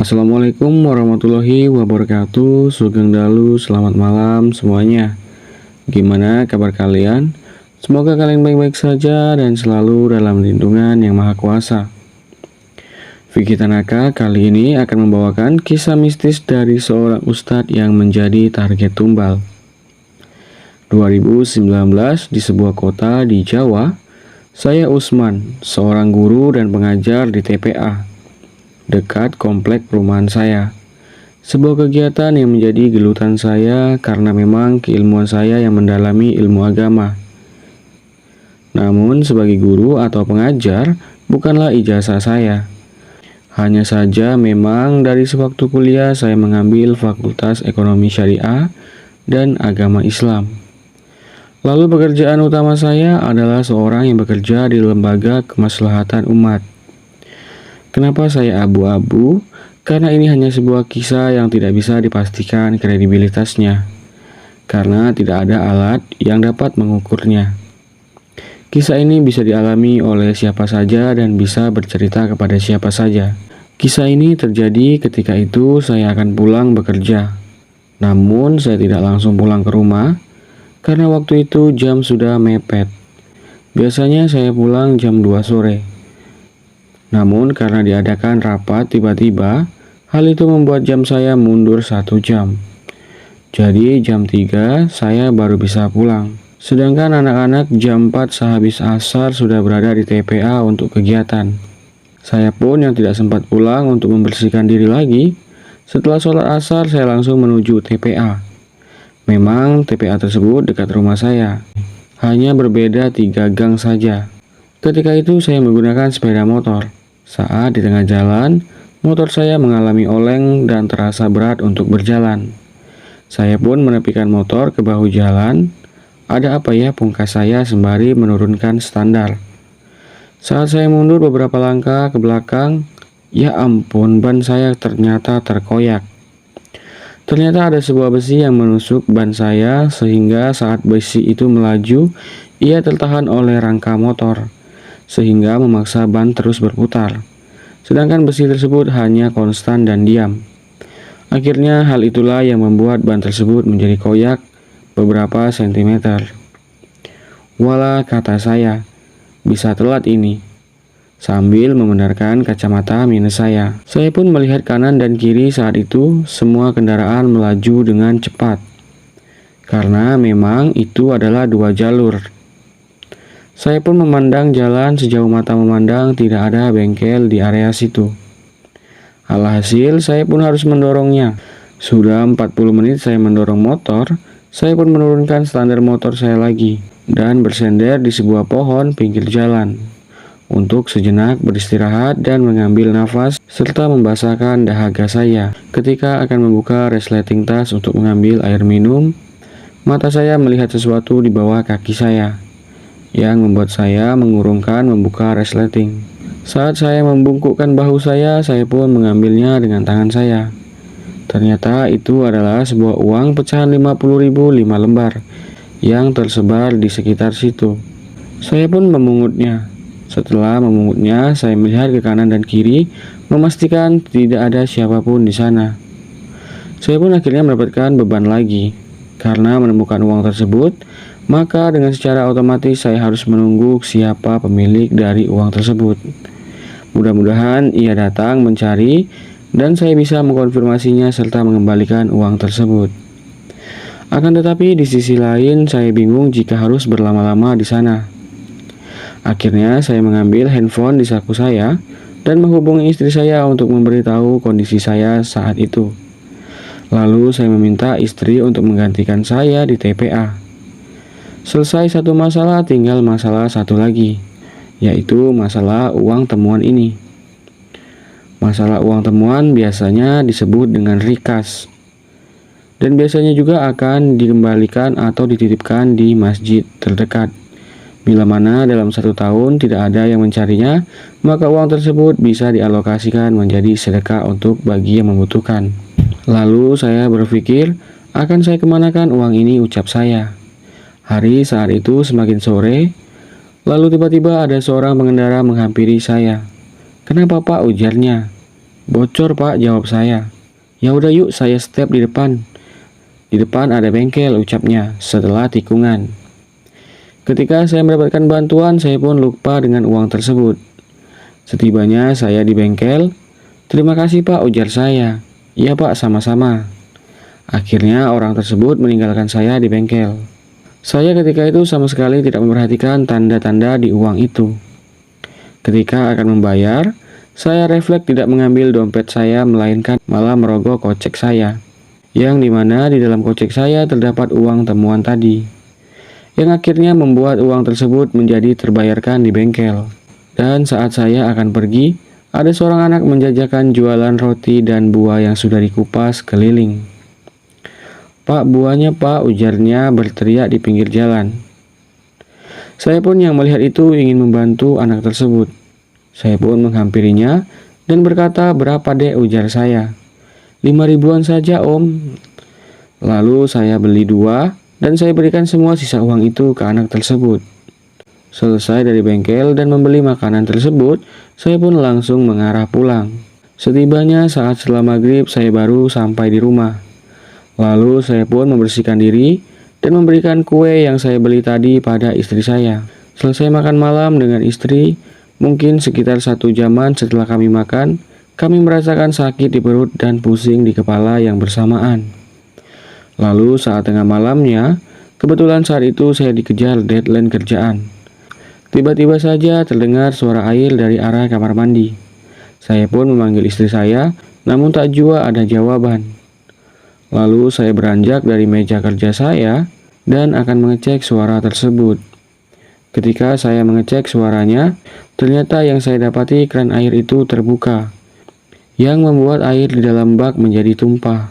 Assalamualaikum warahmatullahi wabarakatuh. Sugeng Dalu, selamat malam semuanya. Gimana kabar kalian? Semoga kalian baik-baik saja dan selalu dalam lindungan Yang Maha Kuasa. Vicky Tanaka kali ini akan membawakan kisah mistis dari seorang ustadz yang menjadi target tumbal. 2019 di sebuah kota di Jawa, saya Usman, seorang guru dan pengajar di TPA dekat komplek perumahan saya. Sebuah kegiatan yang menjadi gelutan saya karena memang keilmuan saya yang mendalami ilmu agama. Namun sebagai guru atau pengajar bukanlah ijazah saya. Hanya saja memang dari sewaktu kuliah saya mengambil Fakultas Ekonomi Syariah dan Agama Islam. Lalu pekerjaan utama saya adalah seorang yang bekerja di lembaga kemaslahatan umat. Kenapa saya abu-abu? Karena ini hanya sebuah kisah yang tidak bisa dipastikan kredibilitasnya, karena tidak ada alat yang dapat mengukurnya. Kisah ini bisa dialami oleh siapa saja dan bisa bercerita kepada siapa saja. Kisah ini terjadi ketika itu saya akan pulang bekerja. Namun saya tidak langsung pulang ke rumah, karena waktu itu jam sudah mepet. Biasanya saya pulang jam 2 sore. Namun karena diadakan rapat tiba-tiba, hal itu membuat jam saya mundur 1 jam. Jadi jam 3 saya baru bisa pulang. Sedangkan anak-anak jam 4 sehabis asar sudah berada di TPA untuk kegiatan. Saya pun yang tidak sempat pulang untuk membersihkan diri lagi. Setelah sholat asar saya langsung menuju TPA. Memang TPA tersebut dekat rumah saya. Hanya berbeda 3 gang saja. Ketika itu saya menggunakan sepeda motor. Saat di tengah jalan, motor saya mengalami oleng dan terasa berat untuk berjalan. Saya pun menepikan motor ke bahu jalan. Ada apa ya, pungkas saya sembari menurunkan standar. Saat saya mundur beberapa langkah ke belakang, ya ampun, ban saya ternyata terkoyak. Ternyata ada sebuah besi yang menusuk ban saya sehingga saat besi itu melaju, ia tertahan oleh rangka motor, sehingga memaksa ban terus berputar. Sedangkan besi tersebut hanya konstan dan diam. Akhirnya hal itulah yang membuat ban tersebut menjadi koyak beberapa sentimeter. Walah, kata saya, bisa telat ini. Sambil membenarkan kacamata minus saya. Saya pun melihat kanan dan kiri saat itu semua kendaraan melaju dengan cepat. Karena memang itu adalah 2 jalur. Saya pun memandang jalan sejauh mata memandang, tidak ada bengkel di area situ. Alhasil saya pun harus mendorongnya. Sudah 40 menit saya mendorong motor, saya pun menurunkan standar motor saya lagi dan bersender di sebuah pohon pinggir jalan untuk sejenak beristirahat dan mengambil nafas serta membasahkan dahaga saya. Ketika akan membuka resleting tas untuk mengambil air minum, mata saya melihat sesuatu di bawah kaki saya yang membuat saya mengurungkan membuka resleting. Saat saya membungkukkan bahu saya pun mengambilnya dengan tangan saya. Ternyata itu adalah sebuah uang pecahan 50.000 5 lembar yang tersebar di sekitar situ. Saya pun memungutnya. Setelah memungutnya, saya melihat ke kanan dan kiri, memastikan tidak ada siapapun di sana. Saya pun akhirnya mendapatkan beban lagi. Karena menemukan uang tersebut, maka dengan secara otomatis saya harus menunggu siapa pemilik dari uang tersebut. Mudah-mudahan ia datang mencari dan saya bisa mengkonfirmasinya serta mengembalikan uang tersebut. Akan tetapi di sisi lain saya bingung jika harus berlama-lama di sana. Akhirnya saya mengambil handphone di saku saya dan menghubungi istri saya untuk memberitahu kondisi saya saat itu. Lalu saya meminta istri untuk menggantikan saya di TPA. Selesai satu masalah, tinggal masalah satu lagi, yaitu masalah uang temuan ini. Masalah uang temuan biasanya disebut dengan rikas, dan biasanya juga akan dikembalikan atau dititipkan di masjid terdekat. Bila mana dalam 1 tahun tidak ada yang mencarinya, maka uang tersebut bisa dialokasikan menjadi sedekah untuk bagi yang membutuhkan. Lalu saya berpikir, akan saya kemanakan uang ini, ucap saya. Hari saat itu semakin sore, lalu tiba-tiba ada seorang pengendara menghampiri saya. "Kenapa Pak?" ujarnya. Bocor Pak, jawab saya. Ya udah yuk, saya step di depan. Di depan ada bengkel, ucapnya setelah tikungan. Ketika saya mendapatkan bantuan, saya pun lupa dengan uang tersebut. Setibanya saya di bengkel, terima kasih Pak, ujar saya. Iya Pak, sama-sama. Akhirnya orang tersebut meninggalkan saya di bengkel. Saya ketika itu sama sekali tidak memperhatikan tanda-tanda di uang itu. Ketika akan membayar, saya refleks tidak mengambil dompet saya, melainkan malah merogoh kocek saya, yang dimana di dalam kocek saya terdapat uang temuan tadi, yang akhirnya membuat uang tersebut menjadi terbayarkan di bengkel. Dan saat saya akan pergi, ada seorang anak menjajakan jualan roti dan buah yang sudah dikupas keliling. Pak, buahnya Pak, ujarnya berteriak di pinggir jalan. Saya pun yang melihat itu ingin membantu anak tersebut. Saya pun menghampirinya dan berkata, berapa dek, ujar saya. 5 ribuan saja om. Lalu saya beli 2 dan saya berikan semua sisa uang itu ke anak tersebut. Selesai dari bengkel dan membeli makanan tersebut, saya pun langsung mengarah pulang. Setibanya saat setelah maghrib, saya baru sampai di rumah. Lalu saya pun membersihkan diri dan memberikan kue yang saya beli tadi pada istri saya. Selesai makan malam dengan istri, mungkin sekitar 1 jaman setelah kami makan, kami merasakan sakit di perut dan pusing di kepala yang bersamaan. Lalu saat tengah malamnya, kebetulan saat itu saya dikejar deadline kerjaan. Tiba-tiba saja terdengar suara air dari arah kamar mandi. Saya pun memanggil istri saya, namun tak jua ada jawaban. Lalu saya beranjak dari meja kerja saya dan akan mengecek suara tersebut. Ketika saya mengecek suaranya, ternyata yang saya dapati keran air itu terbuka, yang membuat air di dalam bak menjadi tumpah.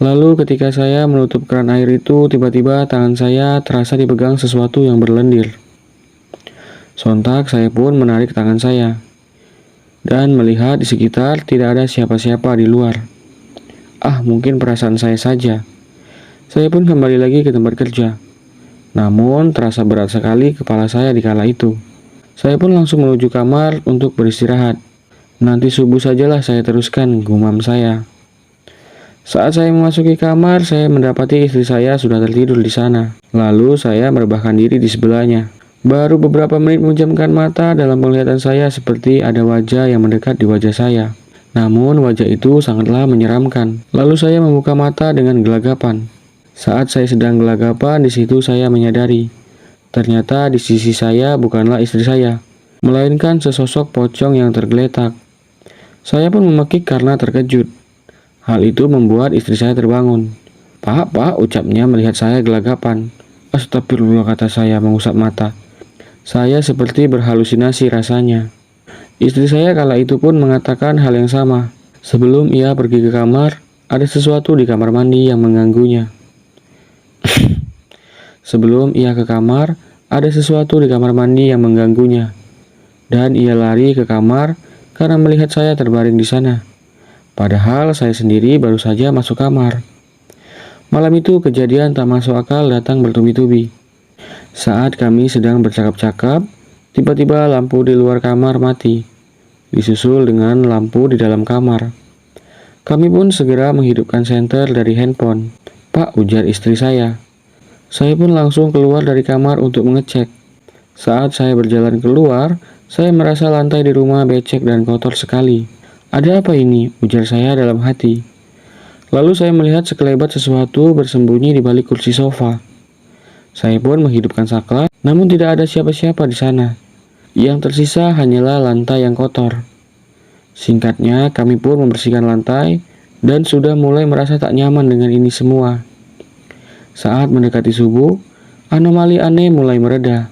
Lalu ketika saya menutup keran air itu, tiba-tiba tangan saya terasa dipegang sesuatu yang berlendir. Sontak saya pun menarik tangan saya dan melihat di sekitar tidak ada siapa-siapa di luar. Mungkin perasaan saya saja. Saya pun kembali lagi ke tempat kerja. Namun terasa berat sekali kepala saya di kala itu. Saya pun langsung menuju kamar untuk beristirahat. Nanti subuh sajalah saya teruskan, gumam saya. Saat saya memasuki kamar, saya mendapati istri saya sudah tertidur di sana. Lalu saya merebahkan diri di sebelahnya. Baru beberapa menit memejamkan mata, dalam penglihatan saya seperti ada wajah yang mendekat di wajah saya. Namun wajah itu sangatlah menyeramkan. Lalu saya membuka mata dengan gelagapan. Saat saya sedang gelagapan, di situ saya menyadari, ternyata di sisi saya bukanlah istri saya, melainkan sesosok pocong yang tergeletak. Saya pun memekik karena terkejut. Hal itu membuat istri saya terbangun. Pak, ucapnya melihat saya gelagapan. Astagfirullah, kata saya mengusap mata. Saya seperti berhalusinasi rasanya. Istri saya kala itu pun mengatakan hal yang sama. Sebelum ia pergi ke kamar, ada sesuatu di kamar mandi yang mengganggunya. Sebelum ia ke kamar, ada sesuatu di kamar mandi yang mengganggunya. Dan ia lari ke kamar karena melihat saya terbaring di sana. Padahal saya sendiri baru saja masuk kamar. Malam itu kejadian tak masuk akal datang bertubi-tubi. Saat kami sedang bercakap-cakap, tiba-tiba lampu di luar kamar mati, disusul dengan lampu di dalam kamar. Kami pun segera menghidupkan senter dari handphone. Pak, ujar istri saya. Saya pun langsung keluar dari kamar untuk mengecek. Saat saya berjalan keluar, saya merasa lantai di rumah becek dan kotor sekali. Ada apa ini? Ujar saya dalam hati. Lalu saya melihat sekelebat sesuatu bersembunyi di balik kursi sofa. Saya pun menghidupkan saklar, namun tidak ada siapa-siapa di sana. Yang tersisa hanyalah lantai yang kotor. Singkatnya, kami pun membersihkan lantai dan sudah mulai merasa tak nyaman dengan ini semua. Saat mendekati subuh, anomali aneh mulai mereda.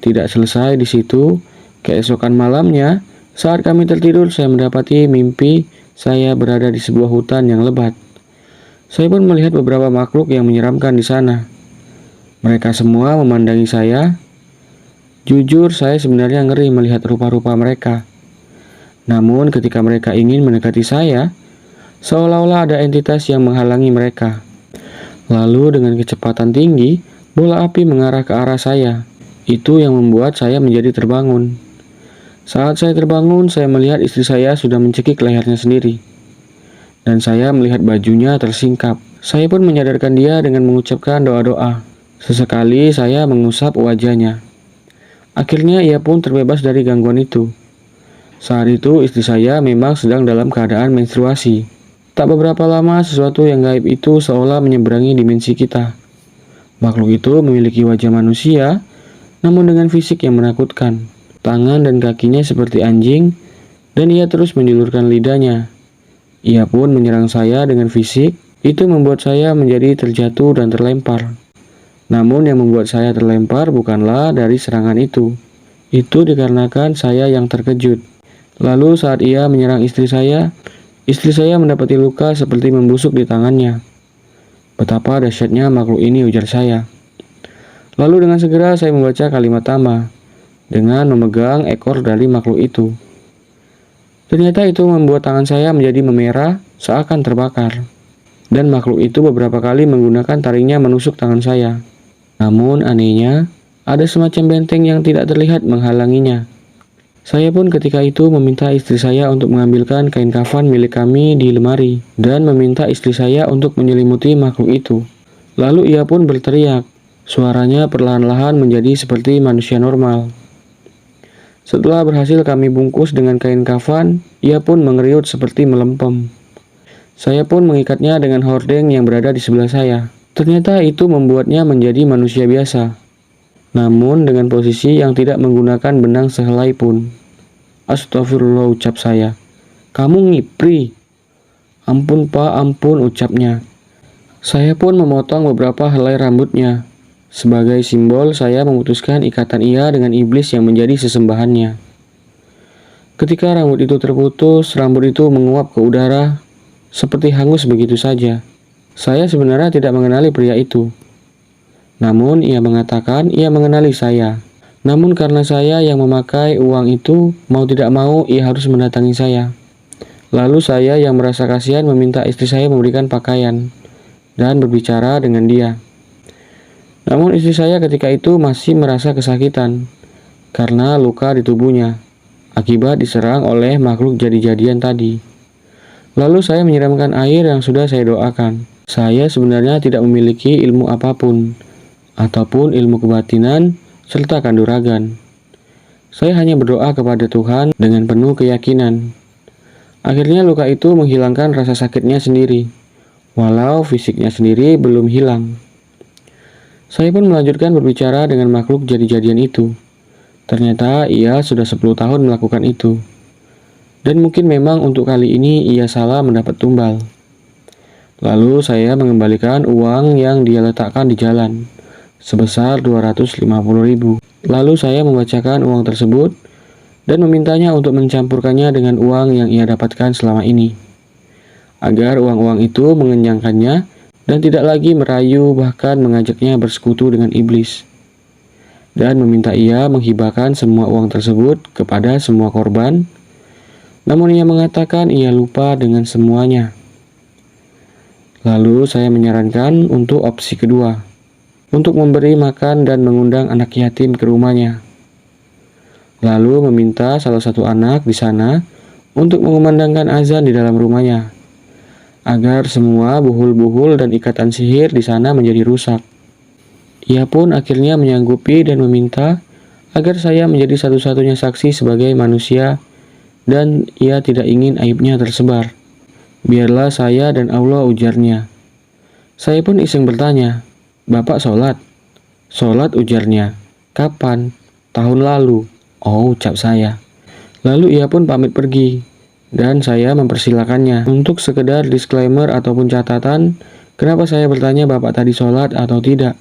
Tidak selesai di situ, keesokan malamnya, saat kami tertidur, saya mendapati mimpi saya berada di sebuah hutan yang lebat. Saya pun melihat beberapa makhluk yang menyeramkan di sana. Mereka semua memandangi saya. Jujur, saya sebenarnya ngeri melihat rupa-rupa mereka. Namun ketika mereka ingin mendekati saya, seolah-olah ada entitas yang menghalangi mereka. Lalu dengan kecepatan tinggi, bola api mengarah ke arah saya. Itu yang membuat saya menjadi terbangun. Saat saya terbangun, saya melihat istri saya sudah mencekik lehernya sendiri. Dan saya melihat bajunya tersingkap. Saya pun menyadarkan dia dengan mengucapkan doa-doa. Sesekali saya mengusap wajahnya. Akhirnya ia pun terbebas dari gangguan itu. Saat itu istri saya memang sedang dalam keadaan menstruasi. Tak beberapa lama sesuatu yang gaib itu seolah menyeberangi dimensi kita. Makhluk itu memiliki wajah manusia, namun dengan fisik yang menakutkan. Tangan dan kakinya seperti anjing, dan ia terus menjulurkan lidahnya. Ia pun menyerang saya dengan fisik, itu membuat saya menjadi terjatuh dan terlempar. Namun yang membuat saya terlempar bukanlah dari serangan itu. Itu dikarenakan saya yang terkejut. Lalu saat ia menyerang istri saya mendapati luka seperti membusuk di tangannya. Betapa dahsyatnya makhluk ini, ujar saya. Lalu dengan segera saya membaca kalimat tama dengan memegang ekor dari makhluk itu. Ternyata itu membuat tangan saya menjadi memerah seakan terbakar. Dan makhluk itu beberapa kali menggunakan taringnya menusuk tangan saya. Namun anehnya, ada semacam benteng yang tidak terlihat menghalanginya. Saya pun ketika itu meminta istri saya untuk mengambilkan kain kafan milik kami di lemari dan meminta istri saya untuk menyelimuti makhluk itu. Lalu ia pun berteriak. Suaranya perlahan-lahan menjadi seperti manusia normal. Setelah berhasil kami bungkus dengan kain kafan, ia pun mengeriut seperti melempem. Saya pun mengikatnya dengan hordeng yang berada di sebelah saya. Ternyata itu membuatnya menjadi manusia biasa. Namun dengan posisi yang tidak menggunakan benang sehelai pun. Astagfirullah, ucap saya. Kamu ngipri. Ampun pak, ampun, ucapnya. Saya pun memotong beberapa helai rambutnya. Sebagai simbol saya memutuskan ikatan ia dengan iblis yang menjadi sesembahannya. Ketika rambut itu terputus, rambut itu menguap ke udara seperti hangus begitu saja. Saya sebenarnya tidak mengenali pria itu. Namun ia mengatakan ia mengenali saya. Namun karena saya yang memakai uang itu, mau tidak mau ia harus mendatangi saya. Lalu saya yang merasa kasihan meminta istri saya memberikan pakaian dan berbicara dengan dia. Namun istri saya ketika itu masih merasa kesakitan karena luka di tubuhnya akibat diserang oleh makhluk jadi-jadian tadi. Lalu saya menyiramkan air yang sudah saya doakan. Saya sebenarnya tidak memiliki ilmu apapun ataupun ilmu kebatinan serta kanuragan. Saya hanya berdoa kepada Tuhan dengan penuh keyakinan. Akhirnya luka itu menghilangkan rasa sakitnya sendiri, walau fisiknya sendiri belum hilang. Saya pun melanjutkan berbicara dengan makhluk jadi-jadian itu. Ternyata ia sudah 10 tahun melakukan itu. Dan mungkin memang untuk kali ini ia salah mendapat tumbal. Lalu saya mengembalikan uang yang dia letakkan di jalan, sebesar 250.000. Lalu saya membacakan uang tersebut dan memintanya untuk mencampurkannya dengan uang yang ia dapatkan selama ini, agar uang-uang itu mengenyangkannya dan tidak lagi merayu bahkan mengajaknya bersekutu dengan iblis. Dan meminta ia menghibahkan semua uang tersebut kepada semua korban. Namun ia mengatakan ia lupa dengan semuanya. Lalu saya menyarankan untuk opsi kedua, untuk memberi makan dan mengundang anak yatim ke rumahnya. Lalu meminta salah satu anak di sana untuk mengumandangkan azan di dalam rumahnya, agar semua buhul-buhul dan ikatan sihir di sana menjadi rusak. Ia pun akhirnya menyanggupi dan meminta agar saya menjadi satu-satunya saksi sebagai manusia dan ia tidak ingin aibnya tersebar. Biarlah saya dan Allah, ujarnya. Saya pun iseng bertanya, Bapak sholat? Sholat, ujarnya. Kapan? Tahun lalu. Oh, ucap saya. Lalu ia pun pamit pergi. Dan saya mempersilakannya untuk sekedar disclaimer ataupun catatan kenapa saya bertanya Bapak tadi sholat atau tidak.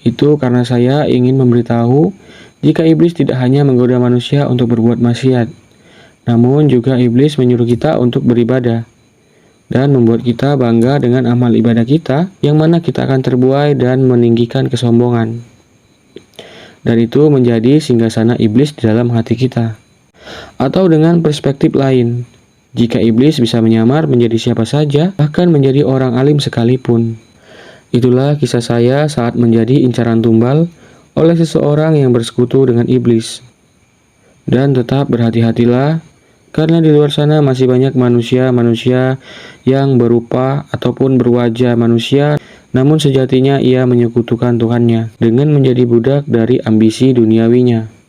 Itu karena saya ingin memberitahu jika iblis tidak hanya menggoda manusia untuk berbuat maksiat, namun juga iblis menyuruh kita untuk beribadah dan membuat kita bangga dengan amal ibadah kita yang mana kita akan terbuai dan meninggikan kesombongan. Dan itu menjadi singgasana iblis di dalam hati kita. Atau dengan perspektif lain, jika iblis bisa menyamar menjadi siapa saja, bahkan menjadi orang alim sekalipun. Itulah kisah saya saat menjadi incaran tumbal oleh seseorang yang bersekutu dengan iblis. Dan tetap berhati-hatilah, karena di luar sana masih banyak manusia-manusia yang berupa ataupun berwajah manusia, namun sejatinya ia menyekutukan Tuhannya dengan menjadi budak dari ambisi duniawinya.